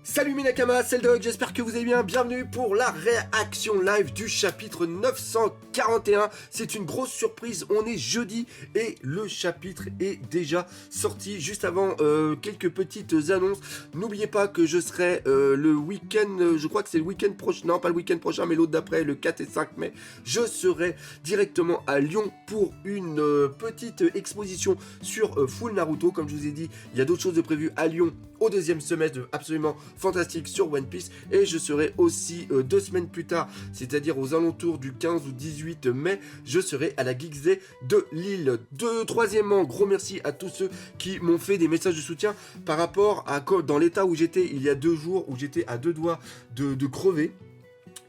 Salut mes Nakamas, c'est le Dog, j'espère que vous allez bien, bienvenue pour la réaction live du chapitre 941, c'est une grosse surprise, on est jeudi et le chapitre est déjà sorti. Juste avant, quelques petites annonces, n'oubliez pas que je serai le week-end, je crois que c'est le week-end prochain, non pas le week-end prochain mais l'autre d'après, le 4 et 5 mai, je serai directement à Lyon pour une petite exposition sur Full Naruto. Comme je vous ai dit, il y a d'autres choses de prévues à Lyon au deuxième semestre absolument fantastique sur One Piece, et je serai aussi 2 semaines plus tard, c'est-à-dire aux alentours du 15 ou 18 mai, je serai à la Geeks Day de Lille. Troisièmement, gros merci à tous ceux qui m'ont fait des messages de soutien par rapport à dans l'état où j'étais il y a 2 jours, où j'étais à 2 doigts de crever.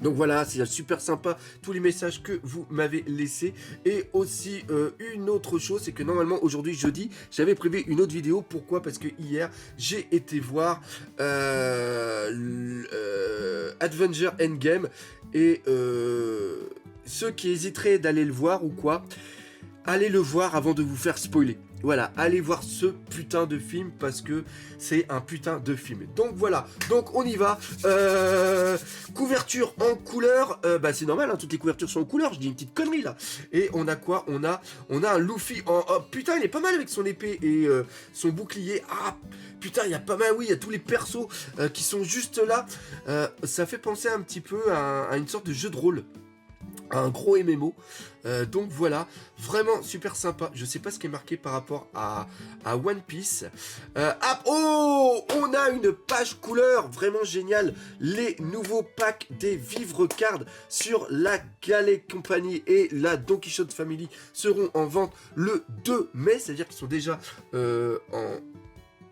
Donc voilà, c'est super sympa tous les messages que vous m'avez laissés. Et aussi une autre chose, c'est que normalement aujourd'hui jeudi, j'avais prévu une autre vidéo. Pourquoi? Parce que hier j'ai été voir Avenger Endgame. Et ceux qui hésiteraient d'aller le voir ou quoi, allez le voir avant de vous faire spoiler. Voilà, allez voir ce putain de film parce que c'est un putain de film. Donc voilà, donc on y va. Couverture en couleur, bah c'est normal, hein, toutes les couvertures sont en couleur, je dis une petite connerie là. Et on a quoi? On a un Luffy en... Oh, putain, il est pas mal avec son épée et son bouclier. Ah putain, il y a pas mal, oui, il y a tous les persos qui sont juste là. Ça fait penser un petit peu à une sorte de jeu de rôle. Un gros MMO, donc voilà, vraiment super sympa. Je sais pas ce qui est marqué par rapport à One Piece. Oh, on a une page couleur vraiment géniale. Les nouveaux packs des Vivre Cards sur la Galet Company et la Don Quichotte Family seront en vente le 2 mai, c'est-à-dire qu'ils sont déjà en...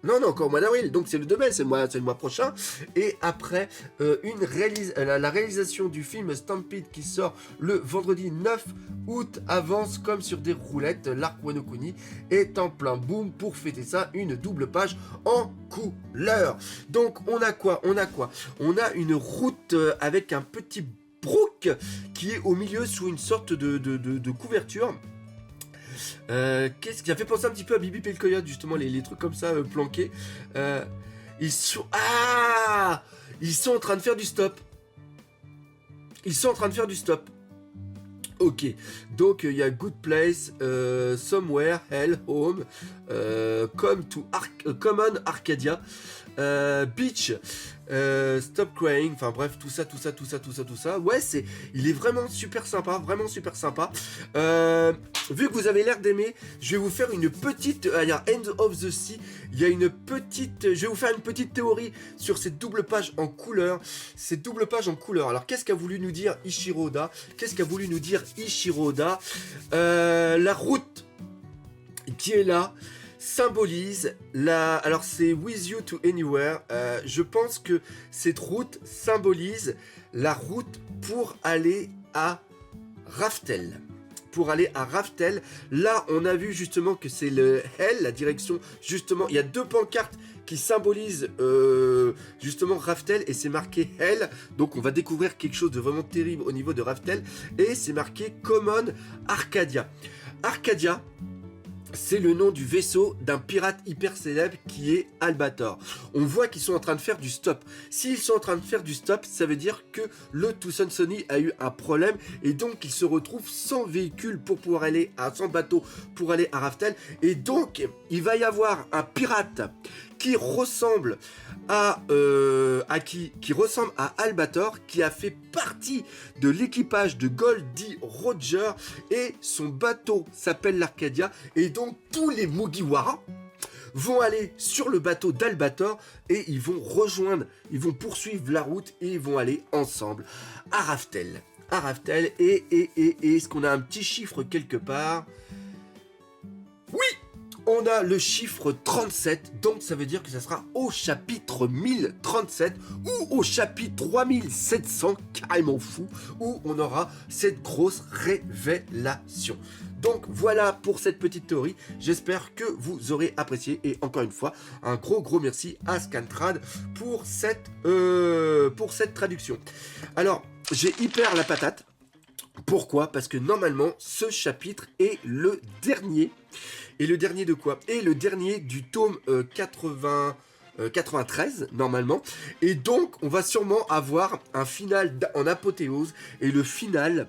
Non, encore au mois d'avril, donc c'est le 2 mai, c'est le mois prochain. Et après, la réalisation du film Stampede qui sort le vendredi 9 août avance comme sur des roulettes. L'arc Wano Kuni est en plein boom pour fêter ça, une double page en couleur. Donc on a quoi? On a une route avec un petit brook qui est au milieu sous une sorte de couverture. Qu'est-ce qui a fait penser un petit peu à Bibi et le Coyote, justement, les trucs comme ça planqués. Ils sont en train de faire du stop. Ok, donc il y a Good Place, Somewhere, Hell, Home, Common Arcadia, Beach, Stop Crying, enfin bref, tout ça. Ouais, il est vraiment super sympa, vu que vous avez l'air d'aimer, je vais vous faire une petite, il y a End of the Sea, je vais vous faire une petite théorie sur cette double page en couleur. Alors qu'est-ce qu'a voulu nous dire Ichiro Oda? La route qui est là symbolise alors c'est With You to Anywhere. Je pense que cette route symbolise la route pour aller à Raftel. Là on a vu justement que c'est le Hell, la direction, justement il y a 2 pancartes qui symbolisent justement Raftel, et c'est marqué Hell, donc on va découvrir quelque chose de vraiment terrible au niveau de Raftel, et c'est marqué Common Arcadia. Arcadia, c'est le nom du vaisseau d'un pirate hyper célèbre qui est Albator. On voit qu'ils sont en train de faire du stop. S'ils sont en train de faire du stop, ça veut dire que le Tucson Sony a eu un problème et donc il se retrouve sans véhicule pour pouvoir aller sans bateau pour aller à Raftel. Et donc il va y avoir un pirate qui ressemble à Albator, qui a fait partie de l'équipage de Goldie Roger, et son bateau s'appelle l'Arcadia, et donc tous les Mugiwara vont aller sur le bateau d'Albator et ils vont poursuivre la route et ils vont aller ensemble à Raftel. Et est-ce qu'on a un petit chiffre quelque part? Oui! On a le chiffre 37, donc ça veut dire que ça sera au chapitre 1037 ou au chapitre 3700, carrément fou, où on aura cette grosse révélation. Donc voilà pour cette petite théorie, j'espère que vous aurez apprécié, et encore une fois, un gros merci à Scantrad pour cette traduction. Alors, j'ai hyper la patate. Pourquoi? Parce que normalement, ce chapitre est le dernier. Et le dernier de quoi? Et le dernier du tome 80... 93 normalement, et donc on va sûrement avoir un final en apothéose, et le final,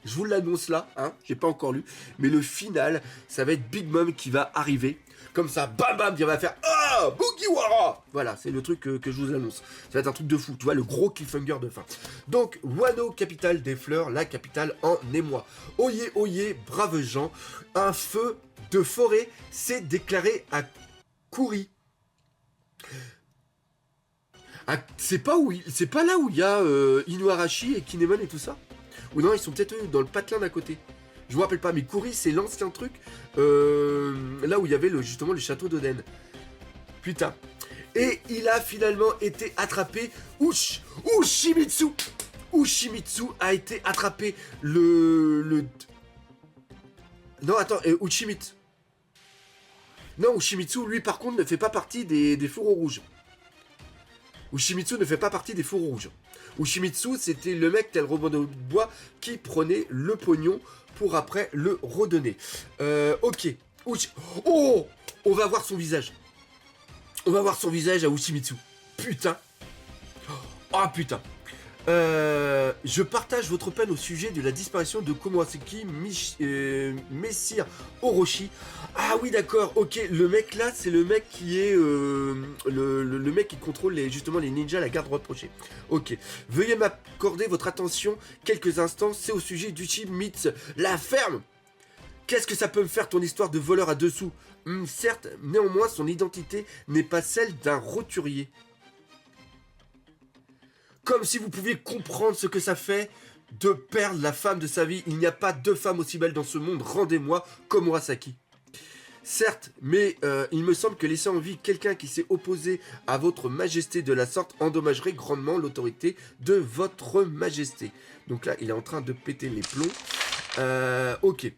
je vous l'annonce là, hein, j'ai pas encore lu, mais le final, ça va être Big Mom qui va arriver, comme ça, bam bam, il va faire ah Mugiwara. Voilà, c'est le truc que je vous annonce. Ça va être un truc de fou, tu vois, le gros cliffhanger de fin. Donc, Wano, capitale des fleurs, la capitale en émoi. Oyez, oyez, braves gens, un feu de forêt s'est déclaré à Kuri. Ah, c'est pas là où il y a Inuarashi et Kinemon et tout ça? Ou non, ils sont peut-être dans le patelin d'à côté. Je me rappelle pas, mais Kuri, c'est l'ancien truc, là où il y avait justement le château d'Oden. Putain. Et il a finalement été attrapé. Ushimitsu. Ushimitsu a été attrapé. Non, attends, Uchimitsu. Non, Ushimitsu, lui, par contre, ne fait pas partie des fourreaux rouges. Ushimitsu ne fait pas partie des fourreaux rouges. Ushimitsu, c'était le mec tel Robin de Bois qui prenait le pognon pour après le redonner. Ok. Oh, on va voir son visage. On va voir son visage à Ushimitsu. Putain. Oh putain. Je partage votre peine au sujet de la disparition de Komurasaki Messire Orochi. Ah oui d'accord, ok, le mec là c'est le mec qui est le mec qui contrôle justement les ninjas, la garde rapprochée. Ok, veuillez m'accorder votre attention quelques instants, c'est au sujet d'Uchimitsu, la ferme. Qu'est-ce que ça peut me faire ton histoire de voleur à dessous? Certes, néanmoins son identité n'est pas celle d'un roturier. Comme si vous pouviez comprendre ce que ça fait de perdre la femme de sa vie. Il n'y a pas deux femmes aussi belles dans ce monde. Rendez-moi Komurasaki. Certes, mais il me semble que laisser en vie quelqu'un qui s'est opposé à votre majesté de la sorte endommagerait grandement l'autorité de votre majesté. Donc là, il est en train de péter les plombs. Ok.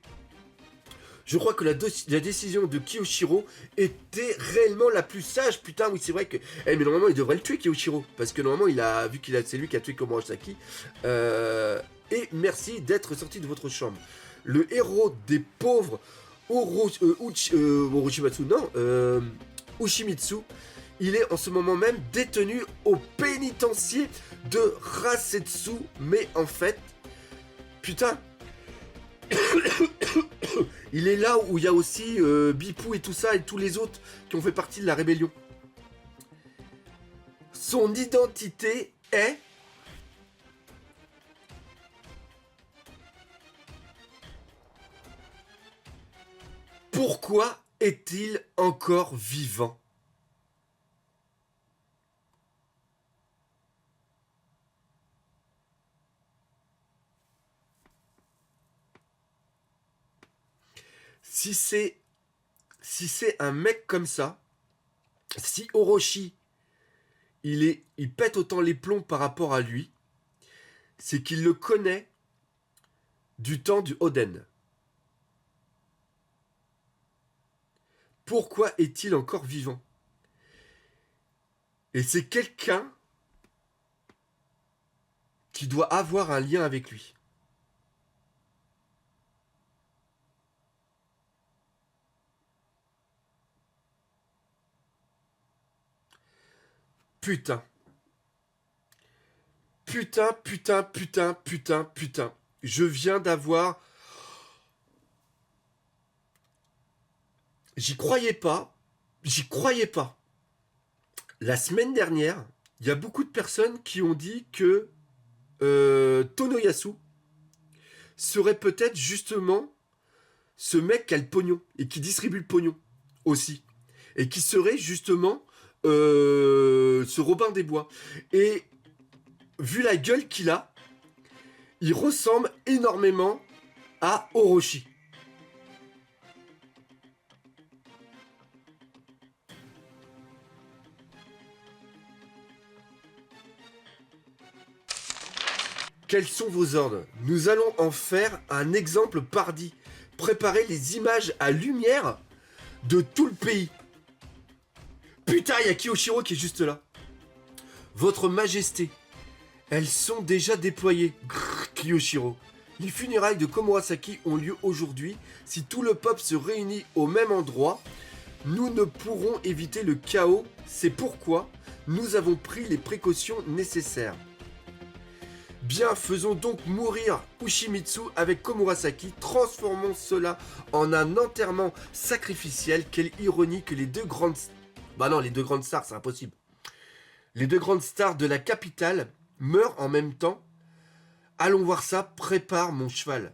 Je crois que la décision de Kiyoshiro était réellement la plus sage. Putain, oui, c'est vrai que... mais normalement, il devrait le tuer, Kiyoshiro. Parce que normalement, c'est lui qui a tué Komurasaki. Et merci d'être sorti de votre chambre. Le héros des pauvres, Orochimatsu, non, Ushimitsu, il est en ce moment même détenu au pénitencier de Rasetsu. Mais en fait, putain... Il est là où il y a aussi Bipou et tout ça, et tous les autres qui ont fait partie de la rébellion. Son identité est... Pourquoi est-il encore vivant? Si c'est un mec comme ça, si Orochi, il pète autant les plombs par rapport à lui, c'est qu'il le connaît du temps du Oden. Pourquoi est-il encore vivant? Et c'est quelqu'un qui doit avoir un lien avec lui. Putain. Putain. Je viens d'avoir... J'y croyais pas. La semaine dernière, il y a beaucoup de personnes qui ont dit que Tonoyasu serait peut-être justement ce mec qui a le pognon et qui distribue le pognon aussi. Et qui serait justement ce Robin des Bois. Et vu la gueule qu'il a, il ressemble énormément à Orochi. Quels sont vos ordres? Nous allons en faire un exemple pardi. Préparez les images à lumière de tout le pays. Putain, il y a Kiyoshiro qui est juste là. Votre majesté, elles sont déjà déployées. Grrr, Kiyoshiro. Les funérailles de Komurasaki ont lieu aujourd'hui. Si tout le peuple se réunit au même endroit, Nous ne pourrons éviter le chaos, c'est pourquoi nous avons pris les précautions nécessaires. Bien, faisons donc mourir Ushimitsu avec Komurasaki, transformons cela en un enterrement sacrificiel. Quelle ironie que les deux grandes... Bah non, les deux grandes stars, c'est impossible. Les deux grandes stars de la capitale meurent en même temps. Allons voir ça, prépare mon cheval.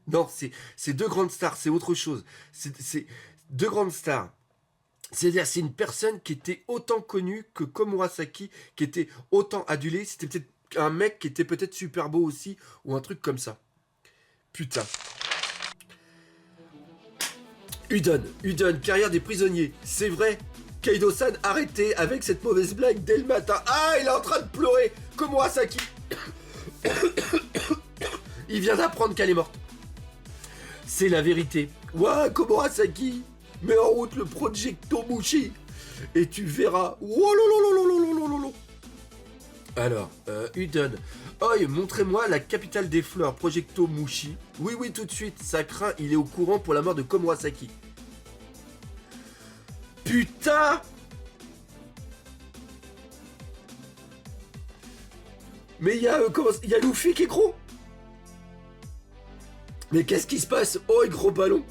Non, c'est deux grandes stars, c'est autre chose. C'est deux grandes stars. C'est-à-dire, c'est une personne qui était autant connue que Komurasaki, qui était autant adulée. C'était peut-être un mec qui était peut-être super beau aussi, ou un truc comme ça. Putain. Udon, carrière des prisonniers. C'est vrai. Kaido-san, arrêtez avec cette mauvaise blague dès le matin. Ah, il est en train de pleurer. Komurasaki. Il vient d'apprendre qu'elle est morte. C'est la vérité. Ouah, Komurasaki. Mets en route le Projecto Mushi. Et tu verras. Alors, Udon. Oi, montrez-moi la capitale des fleurs, Projecto Mushi. Oui, tout de suite. Ça craint, il est au courant pour la mort de Komurasaki. Putain! Mais il y a Luffy qui est gros. Mais qu'est-ce qui se passe? Oh, gros ballon.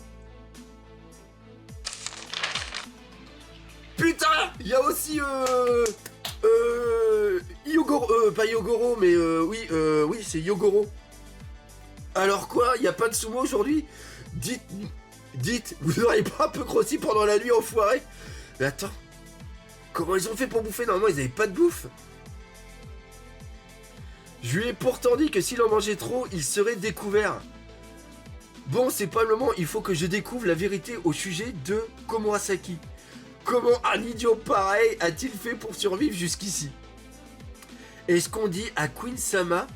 Putain! Il y a aussi Yogoro, pas Yogoro, mais oui, c'est Yogoro. Alors quoi? Il n'y a pas de sumo aujourd'hui? Dites, vous n'auriez pas un peu grossi pendant la nuit, enfoiré? Mais attends, comment ils ont fait pour bouffer? Normalement, ils n'avaient pas de bouffe. Je lui ai pourtant dit que s'il en mangeait trop, il serait découvert. Bon, c'est pas le moment, il faut que je découvre la vérité au sujet de Komurasaki. Comment un idiot pareil a-t-il fait pour survivre jusqu'ici? Est-ce qu'on dit à Queen-sama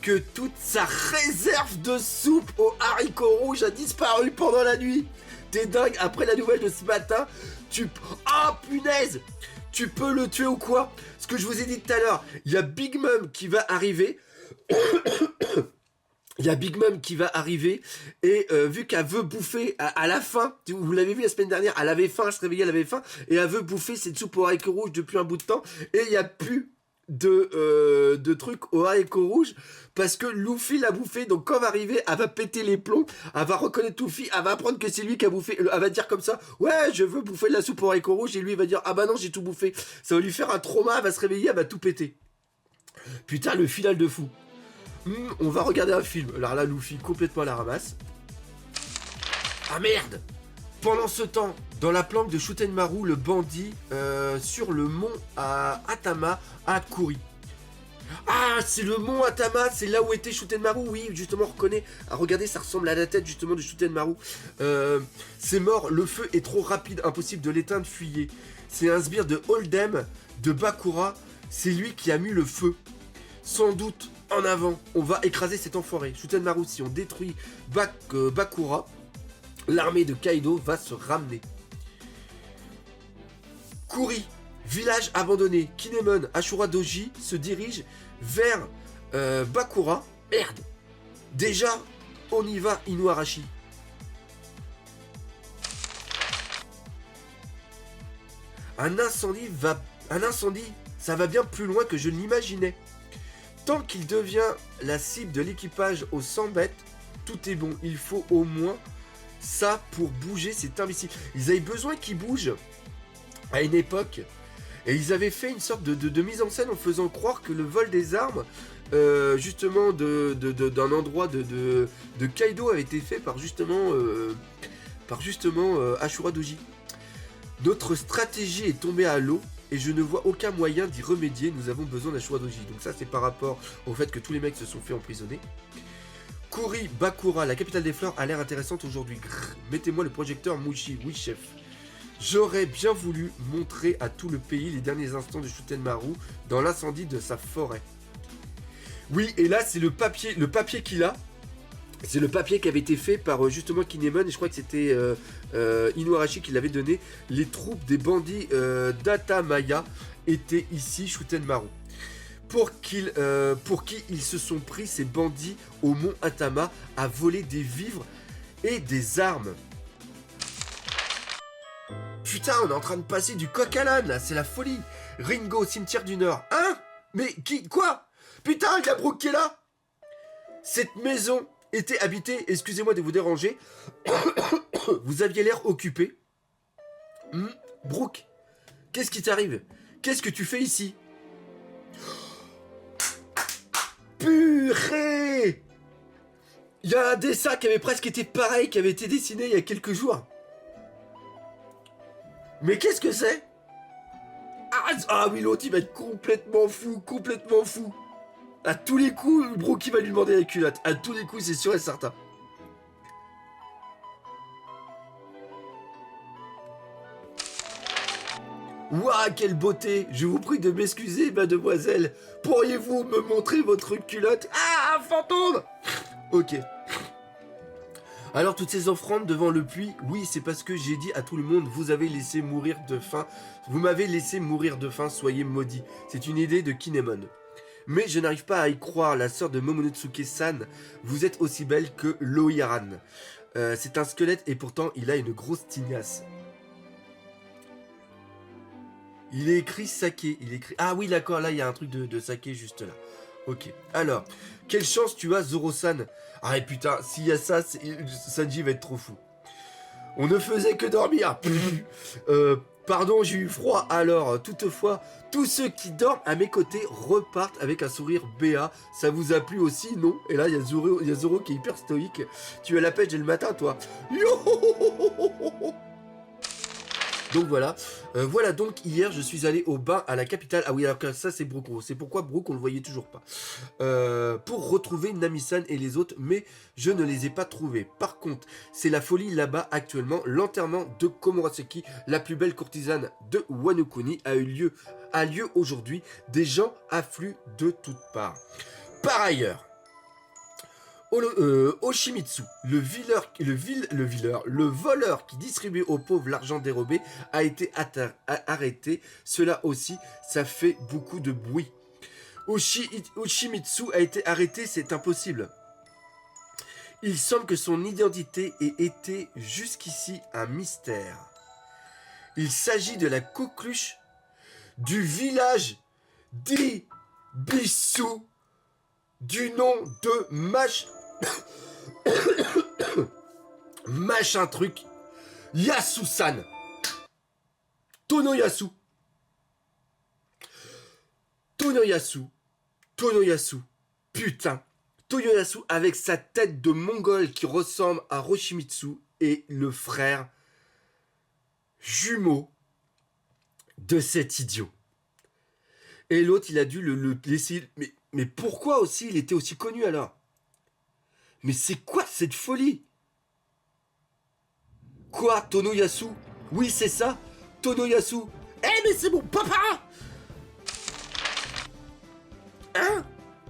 que toute sa réserve de soupe aux haricots rouges a disparu pendant la nuit? T'es dingue, après la nouvelle de ce matin, Ah, punaise! Tu peux le tuer ou quoi? Ce que je vous ai dit tout à l'heure, il y a Big Mom qui va arriver. Il y a Big Mom qui va arriver et vu qu'elle veut bouffer à la fin, vous l'avez vu la semaine dernière, elle avait faim, elle se réveillait, elle avait faim et elle veut bouffer cette soupe aux haricots rouges depuis un bout de temps et il n'y a plus de trucs aux haricots rouges parce que Luffy l'a bouffé. Donc quand elle va arriver, elle va péter les plombs, elle va reconnaître Luffy, elle va apprendre que c'est lui qui a bouffé, elle va dire comme ça, ouais, je veux bouffer de la soupe aux haricots rouges, et lui il va dire, ah bah non, j'ai tout bouffé. Ça va lui faire un trauma, elle va se réveiller, elle va tout péter. Putain, le final de fou. On va regarder un film. Alors là, Luffy complètement à la ramasse. Ah merde! Pendant ce temps, dans la planque de Shutenmaru, le bandit sur le mont à Atama à Kuri. Ah, c'est le mont Atama, c'est là où était Shutenmaru. Oui, justement, on reconnaît. Ah, regardez, ça ressemble à la tête justement de Shutenmaru. C'est mort, le feu est trop rapide, impossible de l'éteindre, fuyez. C'est un sbire de Hold'em, de Bakura. C'est lui qui a mis le feu. Sans doute. En avant, on va écraser cet enfoiré. Shutenmaru, si on détruit Bakura, l'armée de Kaido va se ramener. Kuri, village abandonné. Kinemon, Ashura Doji se dirige vers Bakura. Merde. Déjà, on y va, Inuarashi. Un incendie, ça va bien plus loin que je ne l'imaginais. Tant qu'il devient la cible de l'équipage aux 100 bêtes, tout est bon. Il faut au moins ça pour bouger, c'est invincible. Ils avaient besoin qu'il bouge à une époque. Et ils avaient fait une sorte de mise en scène en faisant croire que le vol des armes, justement, d'un endroit de Kaido avait été fait par justement Ashura Doji. Notre stratégie est tombée à l'eau. Et je ne vois aucun moyen d'y remédier, nous avons besoin d'Ashura Doji. Donc ça c'est par rapport au fait que tous les mecs se sont fait emprisonner. Kuri Bakura, la capitale des fleurs, a l'air intéressante aujourd'hui. Mettez-moi le projecteur Mushi, oui chef. J'aurais bien voulu montrer à tout le pays les derniers instants de Shutenmaru dans l'incendie de sa forêt. Oui, et là c'est le papier qu'il a. C'est le papier qui avait été fait par justement Kinemon, et je crois que c'était Inuarashi qui l'avait donné. Les troupes des bandits d'Atamaya étaient ici, Shutenmaru. Pour qui ils se sont pris, ces bandits, au mont Atama, à voler des vivres et des armes. putain, on est en train de passer du coq à l'âne, là, c'est la folie. Ringo, cimetière du Nord. Hein? Mais qui? Quoi? Putain, il y a Brooke qui est là. Cette maison était habitée, excusez-moi de vous déranger, vous aviez l'air occupé. Brooke, qu'est-ce qui t'arrive? Qu'est-ce que tu fais ici? Purée! Il y a un dessin qui avait presque été pareil, qui avait été dessiné il y a quelques jours. Mais qu'est-ce que c'est? Ah oui, l'autre, il va être complètement fou, complètement fou. À tous les coups, Brooke, il va lui demander la culotte. À tous les coups, c'est sûr et certain. Ouah, quelle beauté! Je vous prie de m'excuser, mademoiselle. Pourriez-vous me montrer votre culotte? Ah, un fantôme! Ok. Alors, toutes ces offrandes devant le puits, oui, c'est parce que j'ai dit à tout le monde, vous avez laissé mourir de faim. Vous m'avez laissé mourir de faim, soyez maudits. C'est une idée de Kinemon. Mais je n'arrive pas à y croire, la sœur de Momonosuke-san, vous êtes aussi belle que Loiran. C'est un squelette et pourtant il a une grosse tignasse. Il est écrit saké, il est écrit... Ah oui d'accord, là il y a un truc de saké juste là. Ok, alors, quelle chance tu as Zoro-san. Ah et putain, s'il y a ça, Sanji va être trop fou. On ne faisait que dormir. Pardon, j'ai eu froid. Alors, toutefois, tous ceux qui dorment à mes côtés repartent avec un sourire béat. Ça vous a plu aussi, non? Et là, il y a Zoro qui est hyper stoïque. Tu as la pêche dès le matin, toi. Yo. Donc voilà, voilà donc hier je suis allé au bain à la capitale, ah oui alors que ça c'est Brooke, c'est pourquoi Brooke on le voyait toujours pas, pour retrouver Nami-san et les autres, mais je ne les ai pas trouvés. Par contre, c'est la folie là-bas actuellement, l'enterrement de Komurasaki, la plus belle courtisane de Wano Kuni a lieu aujourd'hui, des gens affluent de toutes parts. Par ailleurs, Oshimitsu, le voleur qui distribuait aux pauvres l'argent dérobé, a été arrêté. Cela aussi, ça fait beaucoup de bruit. Oshimitsu a été arrêté, c'est impossible. Il semble que son identité ait été jusqu'ici un mystère. Il s'agit de la coqueluche du village d'Ibisu, du nom de machin truc Yasu-san. Tonoyasu. Putain. Tonoyasu avec sa tête de mongol qui ressemble à Roshimitsu et le frère jumeau de cet idiot. Et l'autre, il a dû le laisser... Mais pourquoi aussi il était aussi connu alors? Mais c'est quoi cette folie? Quoi, Tonoyasu? Oui, c'est ça, Tonoyasu. Eh, mais c'est mon papa! Hein?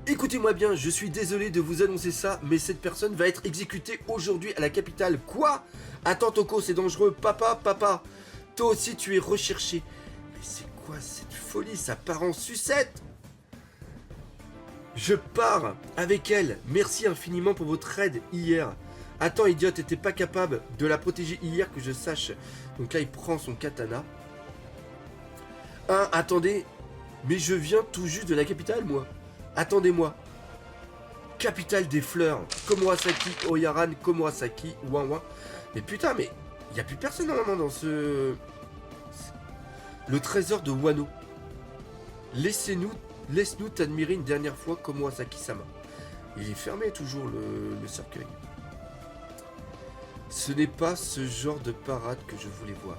Écoutez-moi bien, je suis désolé de vous annoncer ça, mais cette personne va être exécutée aujourd'hui à la capitale. Quoi? Attends, Toko, c'est dangereux. Papa, toi aussi tu es recherché. Mais c'est quoi cette folie? Ça part en sucette. Je pars avec elle. Merci infiniment pour votre aide hier. Attends, idiote, t'étais pas capable de la protéger hier que je sache. Donc là, il prend son katana. Attendez. Mais je viens tout juste de la capitale, moi. Attendez-moi. Capitale des fleurs. Komurasaki, Oyaran, Komurasaki, Ouin. Mais putain, mais il n'y a plus personne normalement dans ce... Le trésor de Wano. Laisse-nous t'admirer une dernière fois, Komurasaki-sama. Il est fermé toujours le cercueil. Ce n'est pas ce genre de parade que je voulais voir.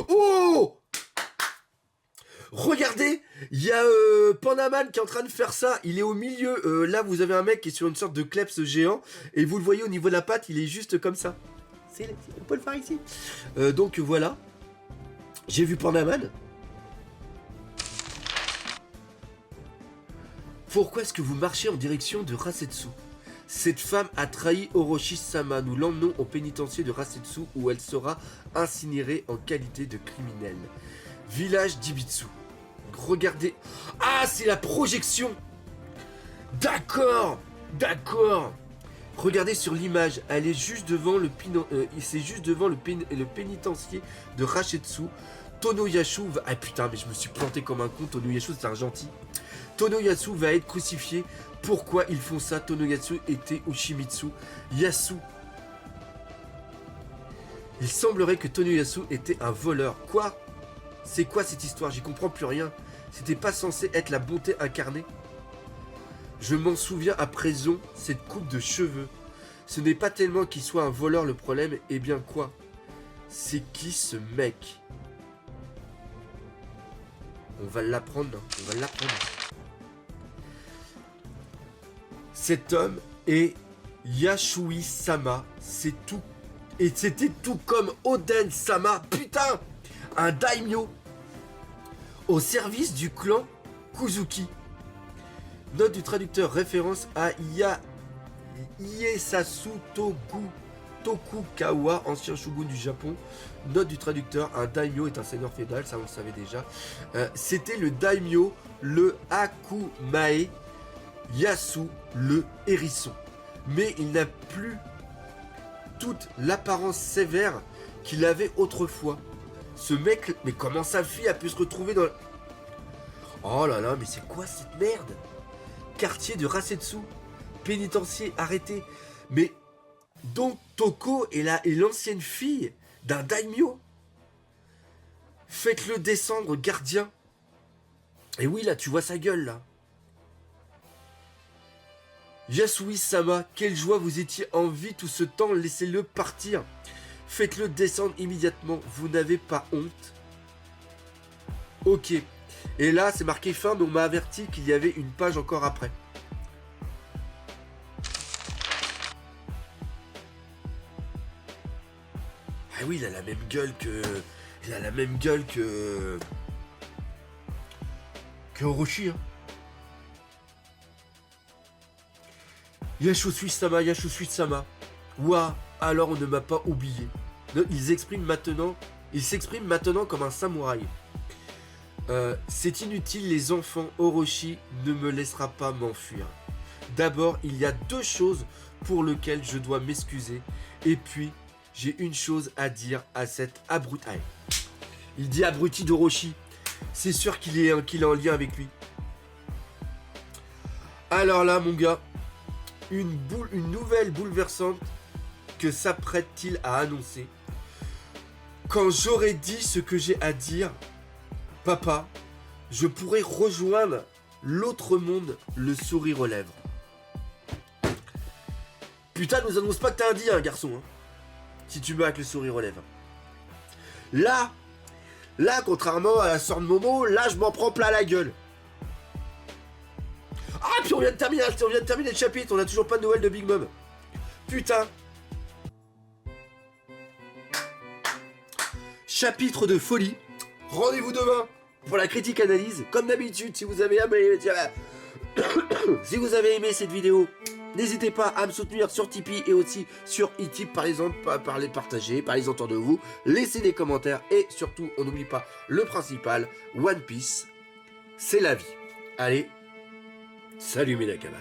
Oh! Regardez, il y a Pandaman qui est en train de faire ça. Il est au milieu. Là, vous avez un mec qui est sur une sorte de kleps géant. Et vous le voyez au niveau de la patte, il est juste comme ça. On peut le faire ici. Donc voilà. J'ai vu Pandaman. Pourquoi est-ce que vous marchez en direction de Rasetsu? Cette femme a trahi Orochi-sama. Nous l'emmenons au pénitencier de Rasetsu où elle sera incinérée en qualité de criminelle. Village d'Ibitsu. Regardez. Ah, c'est la projection. D'accord. Regardez sur l'image, elle est juste devant c'est juste devant le pénitencier de Rashetsu. Tonoyasu va... Ah putain, mais je me suis planté comme un con. Tonoyasu, c'est un gentil. Tonoyasu va être crucifié. Pourquoi ils font ça? Tonoyasu était Ushimitsu. Yasu. Il semblerait que Tonoyasu était un voleur. Quoi? C'est quoi cette histoire? J'y comprends plus rien. C'était pas censé être la bonté incarnée? Je m'en souviens à présent, cette coupe de cheveux. Ce n'est pas tellement qu'il soit un voleur le problème, eh bien quoi? C'est qui ce mec? On va l'apprendre, on va l'apprendre. Cet homme est Yasui-sama, c'est tout. Et c'était tout comme Oden-sama, putain! Un daimyo au service du clan Kuzuki. Note du traducteur, référence à Ieyasu Tokugawa, ancien shogun du Japon. Note du traducteur, un daimyo est un seigneur féodal, ça on le savait déjà. C'était le daimyo, le Akumae Yasu, le hérisson. Mais il n'a plus toute l'apparence sévère qu'il avait autrefois. Ce mec, mais comment sa fille a pu se retrouver dans... Oh là là, mais c'est quoi cette merde? Quartier de Rasetsu, pénitencier arrêté. Mais donc Toko est l'ancienne fille d'un daimyo. Faites-le descendre, gardien. Et oui, là, tu vois sa gueule, là. Yasui-sama, quelle joie vous étiez en vie tout ce temps, laissez-le partir. Faites-le descendre immédiatement, vous n'avez pas honte? Ok. Et là, c'est marqué fin, mais on m'a averti qu'il y avait une page encore après. Ah oui, il a la même gueule que... Il a la même gueule que... Que Orochi, hein. Yasui-sama, Yasui-sama. Ouah, alors on ne m'a pas oublié. Il s'exprime maintenant comme un samouraï. C'est inutile, les enfants, Orochi ne me laissera pas m'enfuir. D'abord, il y a 2 choses pour lesquelles je dois m'excuser. Et puis, j'ai une chose à dire à cet abruti. Il dit abruti d'Orochi. C'est sûr qu'il est en lien avec lui. Alors là, mon gars, une nouvelle bouleversante que s'apprête-t-il à annoncer? Quand j'aurai dit ce que j'ai à dire, papa, je pourrai rejoindre l'autre monde, le sourire aux lèvres. Putain, nous annonce pas que t'as un dit, hein, garçon. Hein, si tu meurs avec le sourire aux lèvres. Là, contrairement à la sœur de Momo, là, je m'en prends plein la gueule. Ah, puis on vient de terminer le chapitre, on a toujours pas de nouvelles de Big Mom. Putain. Chapitre de folie. Rendez-vous demain pour la critique analyse. Comme d'habitude, si vous avez aimé cette vidéo, n'hésitez pas à me soutenir sur Tipeee et aussi sur Utip, par exemple, par les partager, par les autour de vous. Laissez des commentaires et surtout, on n'oublie pas le principal, One Piece, c'est la vie. Allez, salut mes Nakama.